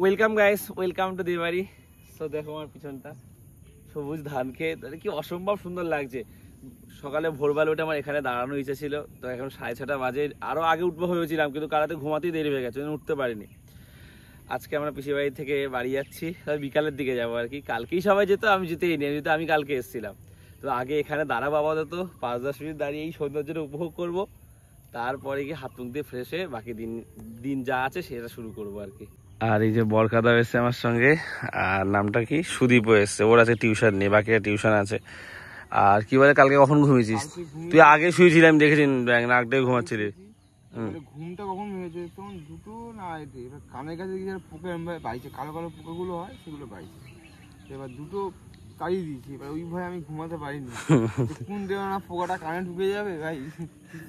Welcome guys, welcome to Dibari. So দেখো আমার পিছনটা সবুজ ধান খেত, কি অসম্ভব সুন্দর লাগছে। সকালে ভোরবেলা উঠে আমার এখানে দাঁড়ানো ইচ্ছা ছিল, তো এখন 6:30 বাজে। আরো আগে উঠবো ভেবেছিলাম, কিন্তু কারাতে ঘুমাতেই দেরি হয়ে গেছে, উঠতে পারিনি। আজকে আমরা পিসির বাড়ি থেকে বাড়ি যাচ্ছি, বিকালের দিকে যাবো আর কি। কালকেই সবাই যেত, আমি যেতেই নি, যেহেতু আমি কালকে এসেছিলাম। তো আগে এখানে দাঁড়াবো আপাতত 5-10 মিনিট দাঁড়িয়ে এই সৌন্দর্যটা উপভোগ করব, তারপরে গিয়ে হাত মুখ দিয়ে ফ্রেশ হয়ে বাকি দিন যা আছে সেটা শুরু করবো আর কি। আর এই যে বরকাদা এসছে আমার সঙ্গে, আর নামটা কি সুদীপও এসছে। ওর আছে টিউশন নেই, বাকিরা টিউশন আছে। আর কি বলে, কালকে কখন ঘুমিয়েছিস তুই? আগে শুয়েছিলাম দেখেছি, নাক ডেকে ঘুমাচ্ছিলি। ঘুমটা কখন হয়েছে তখন দুটো না আড়াইটে। এবার কানের কাছে যারা পোকা বাইছে, কালো কালো পোকাগুলো হয় সেগুলো বাইছে। এবার দুটো তাড়িয়ে দিয়েছি, এবার ওই ভয়ে আমি ঘুমাতে পারিনি। কোন দেওয়া না পোকাটা কানে ঢুকে যাবে ভাই,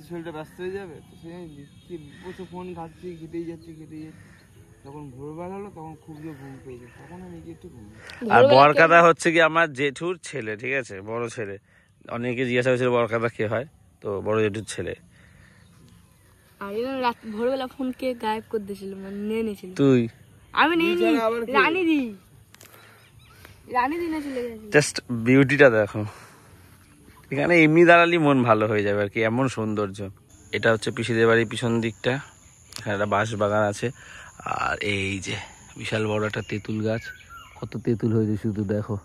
শরীরটা ব্যস্ত হয়ে যাবে। তো সে বসে ফোন ঘাটছি, ঘেটেই যাচ্ছে। যখন ভোরবেলা হলো তখন খুব জোর ঘুম পেয়েছে, তখন আমি একটু ঘুম। আর বরকাদা হচ্ছে কি আমার জেঠুর ছেলে, ঠিক আছে, বড় ছেলে। অনেকে জিজ্ঞাসা হয়েছিল বরকাদা কে হয়, তো বড় জেঠুর ছেলে। আর রাত ভোরবেলা ফোন কে গায়েব করে দিয়েছিল, মানে নিয়ে নিয়েছিল। তুই? আমি নিয়ে নি, রানী দি না চলে গেছে। জাস্ট বিউটিটা দেখো, এখানে এমনি দাঁড়ালি মন ভালো হয়ে যাবে আর কি, এমন সৌন্দর্য। এটা হচ্ছে পিসিদের বাড়ির পিছন দিকটা, এখানে একটা বাঁশ বাগান আছে। আর এই যে বিশাল বড় একটা তেঁতুল গাছ, কত তেঁতুল হয়েছে শুধু দেখো,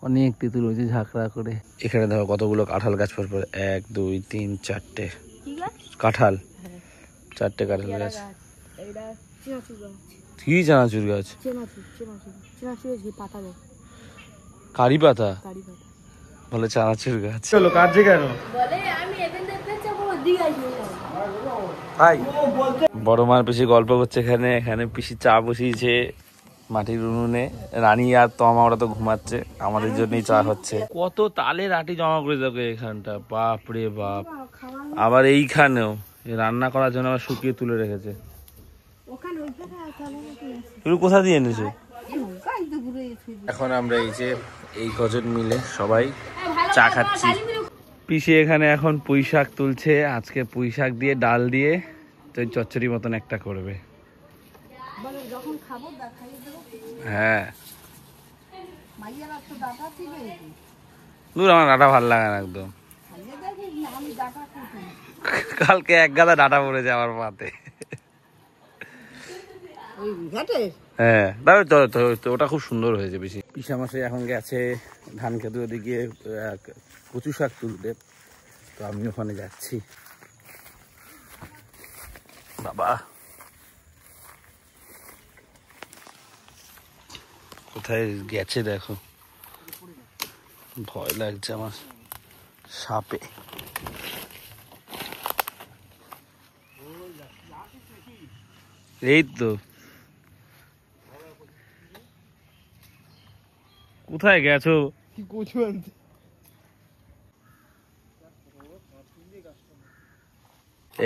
অনেক তেঁতুল হয়েছে ঝাঁকড়া করে। এখানে দেখো কতগুলো কাঁঠাল গাছ পর 1 2 3 4টে কাঁঠাল, 4টে কাঁঠাল গাছ। কি চানাচুর গাছ? কারি পাতা বলে চানাচুর গাছ। চলো কাটছে কেন বড় মার পিসি গল্প করছে এখানে। এখানে পিসি চা বসিয়েছে মাটির উনুনে, রানী আর তমা ওরা তো ঘুমাচ্ছে, আমাদের জন্যই চা হচ্ছে। কত তালের আটি জমা করে দেবে এখানটা, বাপ রে বাপ। আবার এইখানেও রান্না করার জন্য আবার শুকিয়ে তুলে রেখেছে। তুমি কোথা দিয়ে এনেছো? এখন আমরা এই কজন মিলে সবাই চা খাচ্ছি। পিসি এখানে এখন পুঁই শাক তুলছে, আজকে পুঁই শাক দিয়ে ডাল দিয়ে তো চচ্চড়ি মতন একটা করবে। হ্যাঁ, দূর, আমার ডাটা ভাল লাগে না একদম। কালকে এক গাদা ডাটা পড়েছে আমার পাতে। হ্যাঁ, ওটা খুব সুন্দর হয়েছে। বেশি পিসামশাই এখন গেছে ধান খেতে, ওদিকে কচু শাক তুলতে, তো আমি ওখানে যাচ্ছি। বাবা কোথায় গেছে দেখো, ভয় লাগছে আমার সাপে। এই তো, কোথায় গেছো?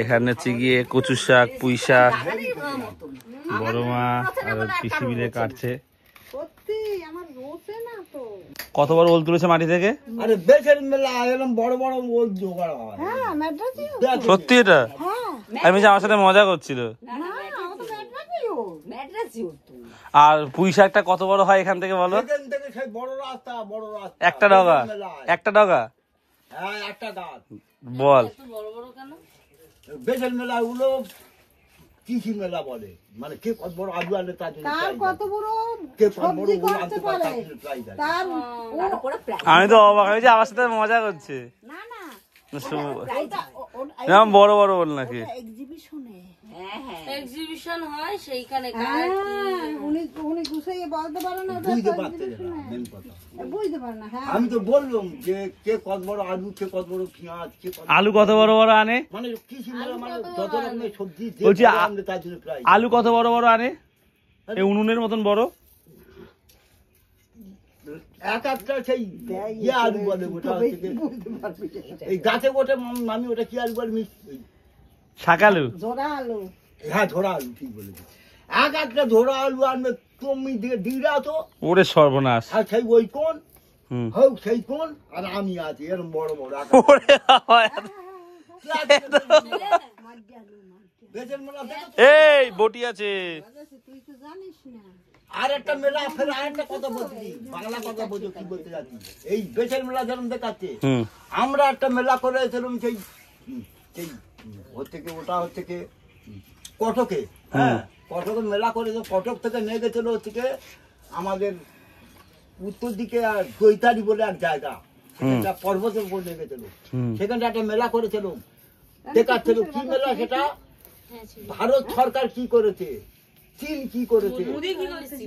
এখানে হচ্ছে গিয়ে কচু শাক, পুঁই শাক বড় মা আর পিসি মিলে কাটছে। কত বড় ওল তুলেছে মাটি থেকে? সত্যি এটা? আমি আমার সাথে মজা করছিল। আর পুঁই শাকটা কত বড় হয় এখান থেকে বলো? একটা ডগা, একটা ডগা বল। বেসের মেলা গুলো কৃষি মেলা বলে, মানে কে কত বড় আলু আনলে তার জন্য কত বড় সবজি করতে পারে। আমি তো অবাক হয়েছি, আমার সাথে মজা করছে। না না, বড় বড় বল নাকি এক্সিবিশন হয় সেইখানে। উনি গুছিয়ে বলতে পারে না, বুঝতে পারে না। আমি তো বললাম যে কে কত বড় আলু, কে কত বড় পেঁয়াজ, কে আলু কত বড় বড় আনে, মানে কৃষি মেলা মানে যত রকমের সবজি বলছি তার জন্য প্রায়। আলু কত বড় বড় আনে? এই উনুনের মতন বড় এক একটা সেই আলু বলে, ওটা এই গাছে ওঠে মামি, ওটা কি আলু বলে? শাকালু, ঝোড়া আলু। হ্যাঁ, ঝোড়া আলু, ঠিক বলেছি। এক একটা ঝোড়া আলু আনবে তুমি দিরা তো, ওরে সর্বনাশ। আর সেই ওই কোন হোক সেই কোন, আর আমি আছি এরকম বড় বড়। বেজেল মেলা দেখো এই বটি আছে। আর একটা মেলা ফের আর একটা কথা বলছি, বাংলা কথা বলছো কি বলতে যাচ্ছি, এই বেজেল মেলা যেরকম দেখাচ্ছে, আমরা একটা মেলা করেছিলাম সেই সেই হচ্ছে কি ওটা হচ্ছে কি কটকে, হ্যাঁ কটকে মেলা করেছে, কটক থেকে নিয়ে গেছিল হচ্ছে কি আমাদের উত্তর দিকে আর দৈতারি বলে এক জায়গা, সেখানটা পর্বতের উপর নিয়ে গেছিল, সেখানটা একটা মেলা করেছিল, দেখাচ্ছিল কি মেলা সেটা, ভারত সরকার কি করেছে, চীন কি করেছে,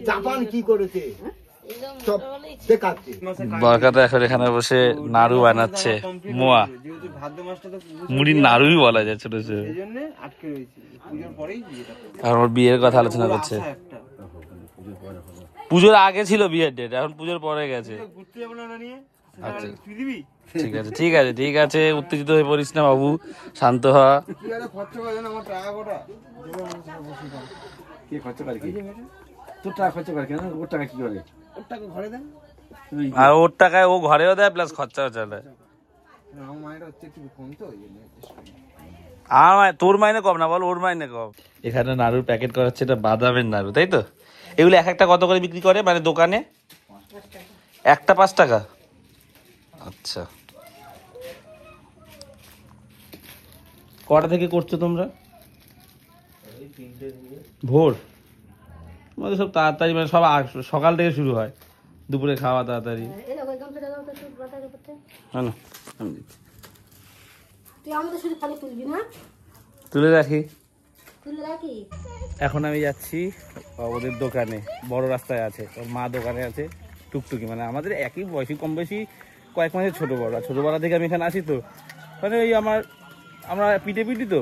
জাপান কি করেছে, সব দেখাচ্ছে। বরকাতা এখন এখানে বসে নাড়ু বানাচ্ছে, মোয়া যেহেতু ভাদ্র মাসটা তো মুড়ির নাড়ুই বলা যায় ছোট ছোট। এই জন্য আটকে রয়েছে, পুজোর পরেই বিয়েটা করবে। আর ওর বিয়ের কথা আলোচনা করছে। একটা পুজোর আগে ছিল বিয়ের ডেট, এখন পুজোর পরে গেছে। ঘুরতে যাবো না ওটা নিয়ে, আচ্ছা তুই দিবি ঠিক আছে ঠিক আছে ঠিক আছে, উত্তেজিত হয়ে পড়িস না বাবু, শান্ত হ। কি আরে খরচা করে না আমার টাকা কোটা দেবো বসে দাও। কে খরচ করে কি? তোর টাকা খরচ করে কেন? ওর টাকা কি করে? ওর টাকা ঘরে দেন, আর ওর টাকায় ও ঘরেও দেয় প্লাস খরচাও চালায়। আমার মায়ের হচ্ছে একটু কম তো ওই জন্য। আর তোর মাইনে কম না বল, ওর মাইনে কম। এখানে নাড়ুর প্যাকেট করা হচ্ছে, এটা বাদামের নাড়ু তাই তো? এগুলো এক একটা কত করে বিক্রি করে মানে দোকানে? একটা 5 টাকা। আচ্ছা, কটা থেকে করছো তোমরা? ভোর মানে সব তাড়াতাড়ি, মানে সব সকাল থেকে শুরু হয়, দুপুরে খাওয়া তাড়াতাড়ি। তুলে রাখি। এখন আমি যাচ্ছি ওদের দোকানে, বড় রাস্তায় আছে, ওর মা দোকানে আছে, টুকটুকি, মানে আমাদের একই বয়সী, কম বেশি কয়েক মাসের ছোটো বড়। ছোটোবেলা থেকে আমি এখানে আসি তো, মানে ওই আমরা পিঠে তো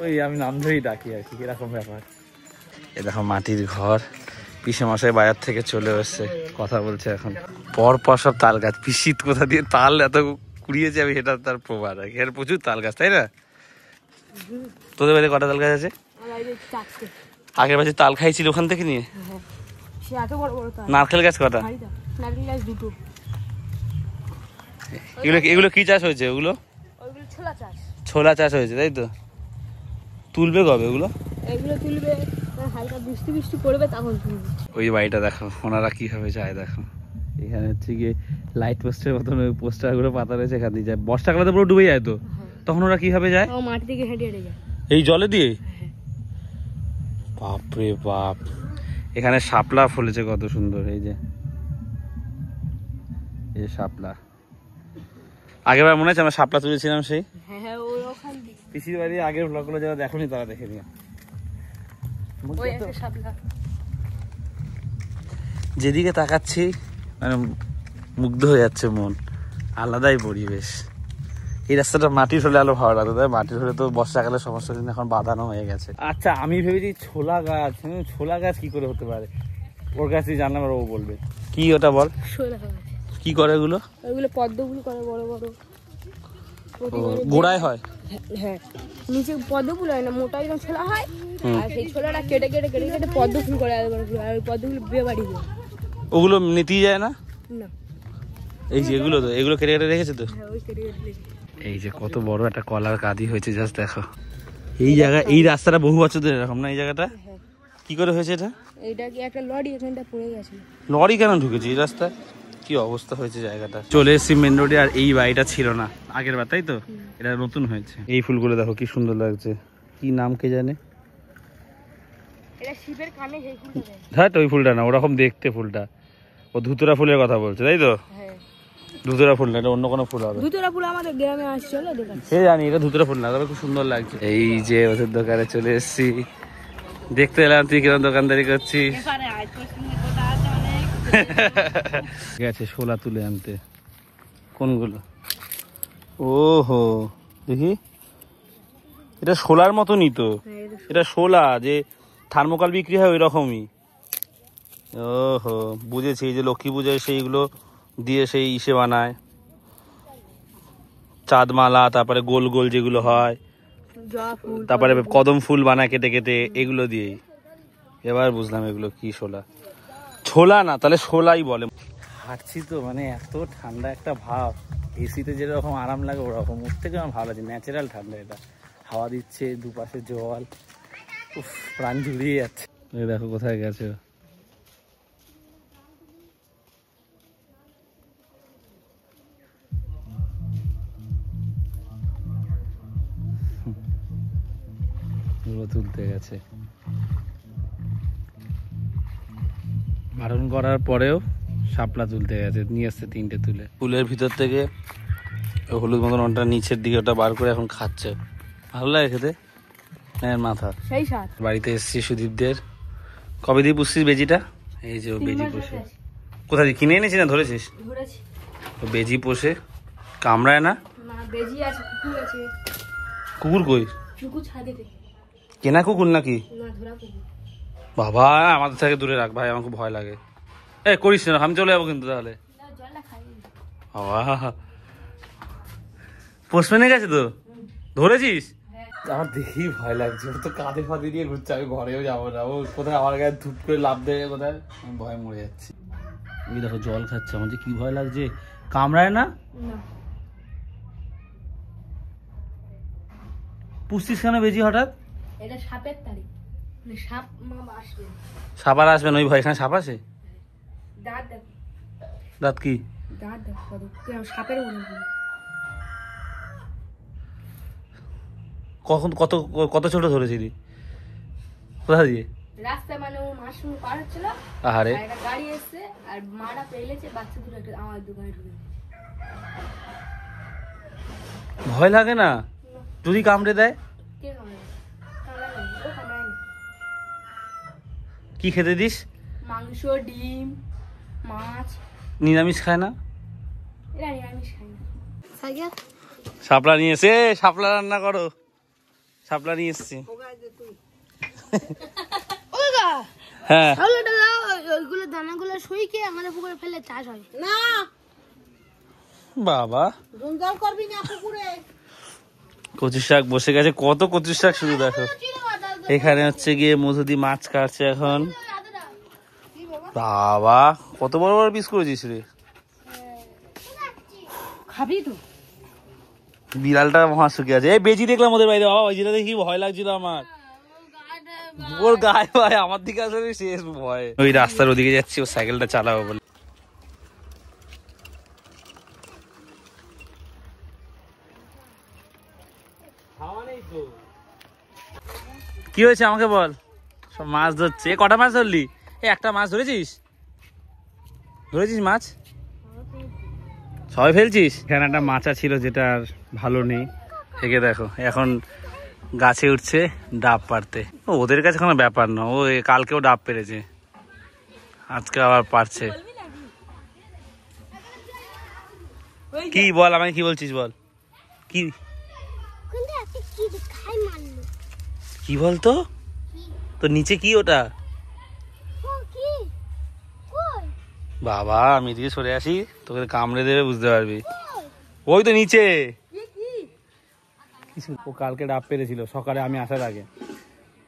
ওই আমি নাম ধরেই ডাকি আর কি, এরকম ব্যাপার। এ দেখো মাটির ঘর, পিসে মশাই বাজার থেকে চলে এসছে, কথা বলছে এখন। পর সব তাল গাছ, পিসিত কোথা দিয়ে তাল এত কুড়িয়েছে আমি, সেটা তার প্রমাণ আর কি। এর প্রচুর তাল গাছ তাই না? তোদের বাড়িতে কটা তাল গাছ আছে? আগের বছর তাল খাইছিল ওখান থেকে নিয়ে। নারকেল গাছ কটা? এগুলো কি চাষ হয়েছে? ওগুলো ছোলা চাষ হয়েছে তাই তো? তুলবে কবে ওগুলো? তুলবে হালকা বৃষ্টি পড়বে তখন তুলবে। ওই বাড়িটা দেখো ওনারা কিভাবে যায় দেখো, এখানে হচ্ছে গিয়ে লাইট পোস্টের মতন ওই পোস্টারগুলো পাতা রয়েছে, এখান দিয়ে যায়। বর্ষাকালে তো পুরো ডুবে যায় তো, তখন ওরা কিভাবে যায়? মাটি থেকে হেঁটে হেঁটে যায় এই জলে দিয়ে। বাপরে বাপ, এখানে শাপলা ফলেছে কত সুন্দর, এই যে এই শাপলা। আগেরবার মনে আছে আমরা শাপলা তুলেছিলাম সেই? হ্যাঁ ওখান দিয়ে পিসির বাড়ি আগের ব্লগগুলো যারা দেখোনি তারা দেখে নিও। ওই একটা শাপলা। যেদিকে তাকাচ্ছি মানে মুগ্ধ হয়ে যাচ্ছে মন, আলাদাই পরিবেশ। এই রাস্তাটা মাটির হলে আলো ভালো লাগতো, তাই মাটির হলে তো বর্ষাকালে সমস্যা, কিন্তু এখন বাঁধানো হয়ে গেছে। আচ্ছা আমি ভেবেছি ছোলা গাছ, ছোলা গাছ কি করে হতে পারে? ওর কাছে জানলাম আর ও বলবে। কি ওটা বল, কি করে ওগুলো? ওইগুলো পদ্মগুলো করে বড় বড়, গোড়ায় হয়। হ্যাঁ নিচে পদ্মগুলো হয় না, মোটা এরকম ছোলা হয়, আর সেই ছোলাটা কেটে কেটে কেটে কেটে পদ্ম ফুল করে, আর ওই পদ্মগুলো বিয়ে বাড়ি যায়। ওগুলো নিতেই যায় না? না এই যে এগুলো তো, এগুলো কেটে কেটে রেখেছে তো। হ্যাঁ ওই কেটে কেটে। এই যে কত বড় একটা কলার কাঁদি হয়েছে, জাস্ট দেখো। এই জায়গা, এই রাস্তাটা বহু বছর ধরে এরকম না? এই জায়গাটা কি করে হয়েছে এটা? এইটা কি একটা লরি এখানটা পড়ে গেছে। লরি কেন ঢুকেছে এই রাস্তায়? কি অবস্থা হয়েছে জায়গাটা। চলে এসেছি মেন রোডে, আর এই বাড়িটা ছিল না আগের বার তাই তো? এটা নতুন হয়েছে। এই ফুলগুলো দেখো কি সুন্দর লাগছে, কি নাম কে জানে? এটা শিবের কানে সেই ফুলটা দেয়। হ্যাঁ ওই ফুলটা না, ওরকম দেখতে ফুলটা। ও ধুতরা ফুলের কথা বলছে তাই তো? হ্যাঁ ধুতরা ফুল না, এটা অন্য কোনো ফুল হবে। ধুতরা ফুল আমাদের গ্রামে আসছে, দেখাচ্ছি। সে জানি, এটা ধুতরা ফুল না, তবে খুব সুন্দর লাগছে। এই যে ওদের দোকানে চলে এসেছি, দেখতে এলাম তুই কিরকম দোকানদারি করছিস। গেছে শোলা তুলে আনতে। কোনগুলো? ওহো দেখি, এটা শোলার মতনই তো। এটা শোলা যে থার্মোকল বিক্রি হয় ওই রকমই। ওহো বুঝেছি, এই যে লক্ষ্মী পূজায় সেইগুলো দিয়ে সেই ইসে বানায় চাঁদমালা, তারপরে গোল গোল যেগুলো হয়, তারপরে কদম ফুল বানায় কেটে কেটে, এগুলো দিয়েই। এবার বুঝলাম এগুলো কি শোলা। ছোলা না, তাহলে শোলাই বলে। হাঁটছি তো মানে এত ঠান্ডা একটা ভাব, এসিতে যেরকম আরাম লাগে ওরকম, ওর থেকে আমার ভালো লাগছে, ন্যাচারাল ঠান্ডা এটা। হাওয়া দিচ্ছে, দুপাশে জল, উফ, প্রাণ জুড়িয়ে যাচ্ছে। এই দেখো কোথায় গেছে ও। তুলতে গেছে, বারণ করার পরেও শাপলা তুলতে গেছে, নিয়ে আসছে 3টে তুলে। ফুলের ভিতর থেকে হলুদ মতন ওটা নিচের দিকে ওটা বার করে এখন খাচ্ছে। ভালো লাগে খেতে, মাথা সেই স্বাদ। বাড়িতে এসেছি সুদীপদের। কবে দিয়ে পুষছিস বেজিটা? এই যে ও বেজি পোষে। কোথা দিয়ে কিনে এনেছিস না ধরেছিস? ধরেছি। ও বেজি পোষে, কামড়ায় না? না, বেজি আছে, কুকুর আছে। কুকুর কই? কুকুর ছাদে থেকে। কেনা কুকুর নাকি? না, ধরা কুকুর। বাবা আমাদের থেকে দূরে রাখ ভাই, আমার খুব ভয় লাগে। এ করিস না, আমি চলে যাবো কিন্তু তাহলে। না, জলটা খাই। বাবা পোষমেনে গেছে তো, ধরেছিস? আমার দেখেই ভয় লাগছে, ওর তো কাঁধে ফাঁদে দিয়ে ঘুরছে, আমি ঘরেও যাবো না। ও কোথায় আমার গায়ে ধূপ করে লাভ দেয় কোথায়, আমি ভয় মরে যাচ্ছি। ওই দেখো জল খাচ্ছে, আমার যে কি ভয় লাগছে। কামড়ায় না? না। পুষছিস কেন বেজি হঠাৎ? এটা সাপের তারিখ, মানে সাপ আসবে। সাপ আর আসবে না, ওই ভয়। এখানে সাপ আছে? দাঁত দেখ, দাঁত কি? দাঁত দেখ, সাপের মনে হয়। কখন কত কত ছোট ধরেছিলি? কোথা দিয়ে? রাস্তায় মানে ও মার সঙ্গে পার হচ্ছিল, আহারে, আর একটা গাড়ি এসছে আর মারা পেলেছে, বাচ্চা দুটো একটা আমার দোকানে ঢুকে। ভয় লাগে না যদি কামড়ে দেয়? কে কামড়ায়? কামড়ায় না, ও কামড়ায় না। কি খেতে দিস? মাংস, ডিম, মাছ। নিরামিষ খায় না? এরা নিরামিষ খায় না। শাপলা নিয়ে এসে, শাপলা রান্না করো। শাপলা নিয়ে এসছি। হ্যাঁ, ওইগুলো দানাগুলো শুইকে আমাদের পুকুরে ফেলে চাষ হয় না। বাবা জঞ্জাল করবি না পুকুরে। কচু শাক বসে গেছে, কত কচু শাক শুধু দেখো। এখানে হচ্ছে গিয়ে মধুদি মাছ কাটছে এখন। বাবা কত বড় বড় পিস করেছিস রে। খাবি তো? বিড়ালটা মহা সুখী আছে। এই বেজি দেখলাম ওদের বাইরে, বাবা ওই যেটা দেখি ভয় লাগছিল আমার। ওর গায়ে ভাই আমার দিকে আসলে শেষ ভয়। ওই রাস্তার ওদিকে যাচ্ছি, ও সাইকেলটা চালাবো বলে। কি হয়েছে আমাকে বল। সব মাছ ধরছে। কটা মাছ ধরলি? একটা মাছ ধরেছিস? ধরেছিস মাছ? সবাই ফেলছিস? এখানে একটা মাচা ছিল যেটা আর ভালো নেই, থেকে দেখো এখন গাছে উঠছে ডাব পারতে। ওদের কাছে কোনো ব্যাপার না, ও কালকেও ডাব পেরেছে, আজকে আবার পারছে। কি বল, আমাকে কি বলছিস বল। কি কি বলতো? তো নিচে কি ওটা? বাবা আমি এদিকে সরে আসি, তোকে কামড়ে দেবে, বুঝতে পারবি। ওই তো নিচে কিছু। ও কালকে ডাব পেরেছিল সকালে আমি আসার আগে,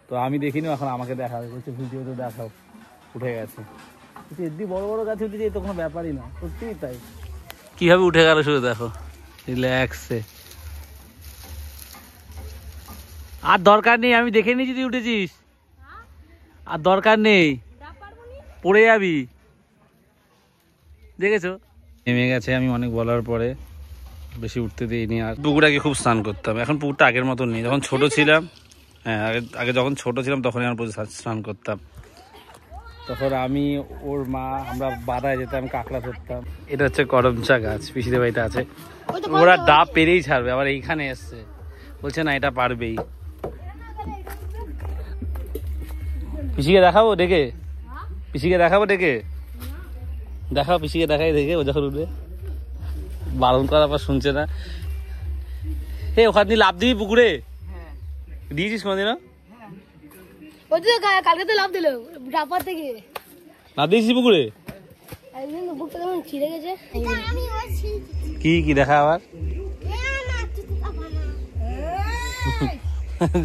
তো আমি দেখিনি, এখন আমাকে দেখাবে, বলছে ভিডিওতে দেখাও, উঠে গেছে। এদি বড় বড় গাছে উঠেছে, তো কোনো ব্যাপারই না, সত্যিই তাই। কিভাবে উঠে গেল শুধু দেখো, রিল্যাক্সে। আর দরকার নেই, আমি দেখে নিয়েছি তুই উঠেছিস, আর দরকার নেই, পড়ে যাবি। দেখেছো নেমে গেছে, আমি অনেক বলার পরে বেশি উঠতে দিইনি। আর পুকুর আগে খুব স্নান করতাম, এখন পুকুরটা আগের মতন নেই। যখন ছোট ছিলাম, হ্যাঁ আগে যখন ছোট ছিলাম তখনই আমার প্রচুর স্নান করতাম। তখন আমি, ওর মা, আমরা বাদায় যেতাম, কাঁকড়া ধরতাম। এটা হচ্ছে করমচা গাছ, পিসিদের বাড়িতে আছে। ওরা ডাব পেরেই ছাড়বে, আবার এইখানে এসছে, বলছে না এটা পারবেই। পিসিকে দেখাবো ডেকে? পিসিকে দেখাবো ডেকে? দেখাও, পিসিকে দেখাই দেখে, ও যখন উঠবে। বারণ করা আবার শুনছে না। হে ওখান দিয়ে লাভ দিবি পুকুরে? দিয়েছিস কোনোদিনও? কালকে তো লাভ দিল ডাপার থেকে। লাভ দিয়েছিস পুকুরে? একদিন বুকটা কেমন ছিঁড়ে গেছে। কি কি দেখা আবার?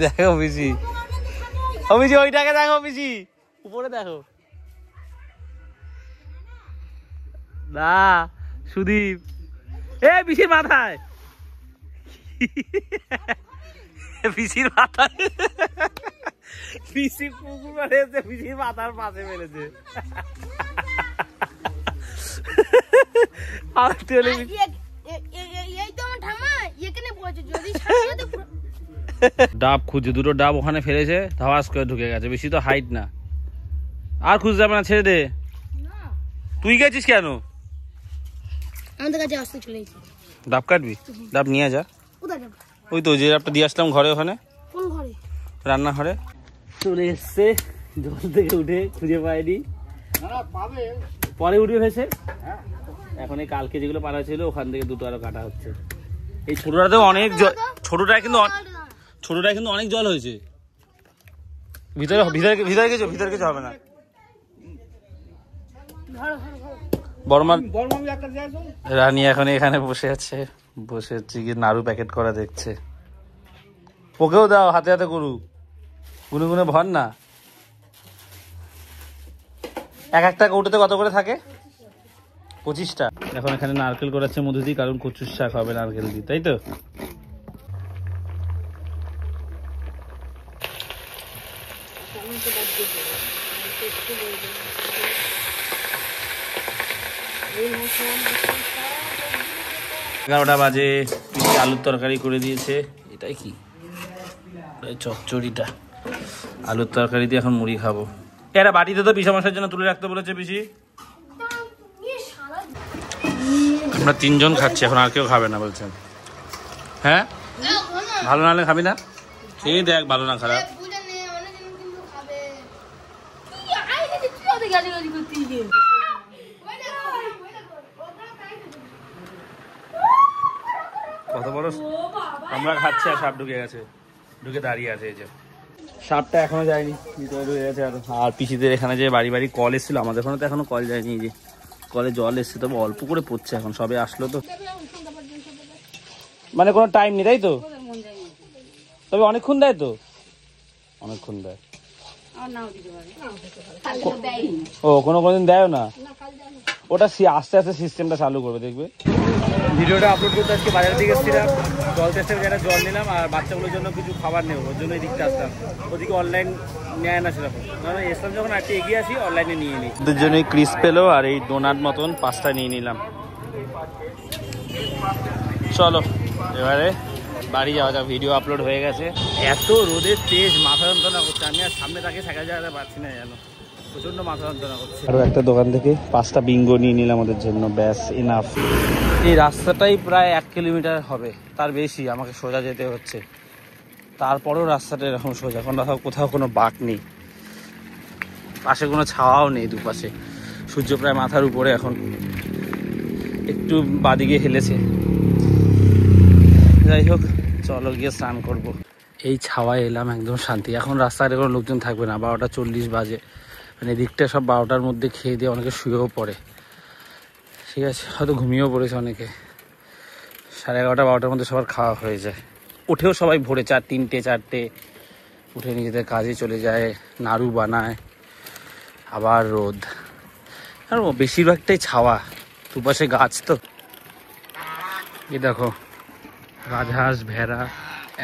দেখো পিসি, ও পিসি ওইটাকে দেখো, পিসি উপরে দেখো না। সুদীপ, এ পিসির মাথায় পিসির মাথায় পিসি পুকুর মেরেছে, পিসির মাথার পাশে মেরেছে। ডাব খুঁজে, দুটো ডাব ওখানে ফেলেছে, ধাওয়াস করে ঢুকে গেছে। বেশি তো হাইট না, আর খুঁজতে যাবে না, ছেড়ে দে। তুই গেছিস কেন? আমাদের কাছে আসতে চলে এসেছি। ডাব কাটবি? ডাব নিয়ে যা। ওই তো যে ডাবটা দিয়ে আসলাম ঘরে, ওখানে রান্নাঘরে। চলে এসছে জল থেকে উঠে, খুঁজে পায়নি, পরে উঠবে ভেসে। এখন এই কালকে যেগুলো পাড়া ছিল ওখান থেকে দুটো আরো কাটা হচ্ছে। এই ছোটটাতেও অনেক জল, ছোটটায় কিন্তু অনেক জল হয়েছে। ভিতরে কিছু হবে না। রানী এখন এখানে বসে আছে, বসে হচ্ছে কি নাড়ু প্যাকেট করা দেখছে। ওকেও দাও, হাতে হাতে করুক, গুনে গুনে ভর না। এক একটা কৌটোতে কত করে থাকে? 25টা। এখন এখানে নারকেল করাচ্ছে মধু দিয়ে, কারণ কচুর শাক হবে নারকেল দিয়ে, তাই তো? এগারোটা বাজে, আলুর তরকারি করে দিয়েছে। এটাই কি চচ্চড়িটা, আলুর তরকারি দিয়ে এখন মুড়ি খাবো। এরা বাটিতে তো পিসামশার জন্য তুলে রাখতে বলেছে পিসি। আমরা 3 জন খাচ্ছি এখন, আর কেউ খাবে না বলছেন। হ্যাঁ, ভালো না হলে খাবি না? খেয়ে দেখ, ভালো না খারাপ। কত বড় আমরা খাচ্ছি আর সাপ ঢুকে গেছে, ঢুকে দাঁড়িয়ে আছে। এই যে সাপটা এখনো যায়নি, ভিতরে ঢুকে গেছে। আর পিসিদের এখানে যে বাড়ি বাড়ি কল এসেছিল, আমাদের ওখানে তো এখনো কল যায়নি। এই যে কলে জল এসছে, তবে অল্প করে পড়ছে এখন, সবে আসলো তো, মানে কোনো টাইম নেই, তাই তো? তবে অনেকক্ষণ দেয় তো, অনেকক্ষণ দেয়। ও কোনোদিন দেয়ও না, ওটা আস্তে আস্তে সিস্টেমটা চালু করবে, দেখবে। ভিডিওটা আপলোড করতে আজকে বাজারের দিকে এসেছিলাম, জল টেস্টে যারা জল নিলাম, আর বাচ্চাগুলোর জন্য কিছু খাবার নেব, ওর জন্য এই দিকটা আসলাম। ওদিকে অনলাইন নেয় না সেরকম, কারণ এসলাম যখন একটু এগিয়ে আসি, অনলাইনে নিয়ে নিই। ওদের জন্য এই ক্রিস পেলো আর এই ডোনাট মতন 5টা নিয়ে নিলাম। চলো এবারে বাড়ি যাওয়া যাক, ভিডিও আপলোড হয়ে গেছে। এত রোদের তেজ, মাথা যন্ত্রণা করছে। আমি আর সামনে তাকে সাইকেল চালাতে পারছি না, জানো, প্রচন্ড মাথা যন্ত্রণা করছে। আরো একটা দোকান থেকে 5টা বিঙ্গো নিয়ে নিলাম ওদের জন্য, ব্যাস ইনাফ। এই রাস্তাটাই প্রায় 1 কিলোমিটার হবে, তার বেশি আমাকে সোজা যেতে হচ্ছে। তারপরেও রাস্তাটা এরকম সোজা, কোথাও কোনো বাঁক নেই, পাশে কোনো ছাওয়াও নেই দুপাশে। সূর্য প্রায় মাথার উপরে, এখন একটু বাদিকে হেলেছে। যাই হোক, চলো গিয়ে স্নান করব। এই ছাওয়ায় এলাম, একদম শান্তি। এখন রাস্তায় কোনো লোকজন থাকবে না, 12টা 40 বাজে। মানে এদিকটা সব 12টার মধ্যে খেয়ে দিয়ে অনেকে শুয়েও পড়ে, ঠিক আছে, হয়তো ঘুমিয়েও পড়েছে অনেকে। 11:30 12টার মধ্যে সবার খাওয়া হয়ে যায়। উঠেও সবাই ভোরে 3টে 4টে উঠে নিজেদের কাজে চলে যায়, নাড়ু বানায়, আবার রোদ। আর বেশিরভাগটাই ছাওয়া, দুপাশে গাছ তো। এই দেখো রাজহাঁস, ভেড়া,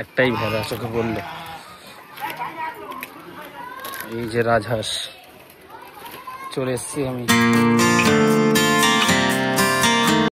একটাই ভেড়া চোখে পড়লো। এই যে রাজহাঁস, চলে এসছি আমি।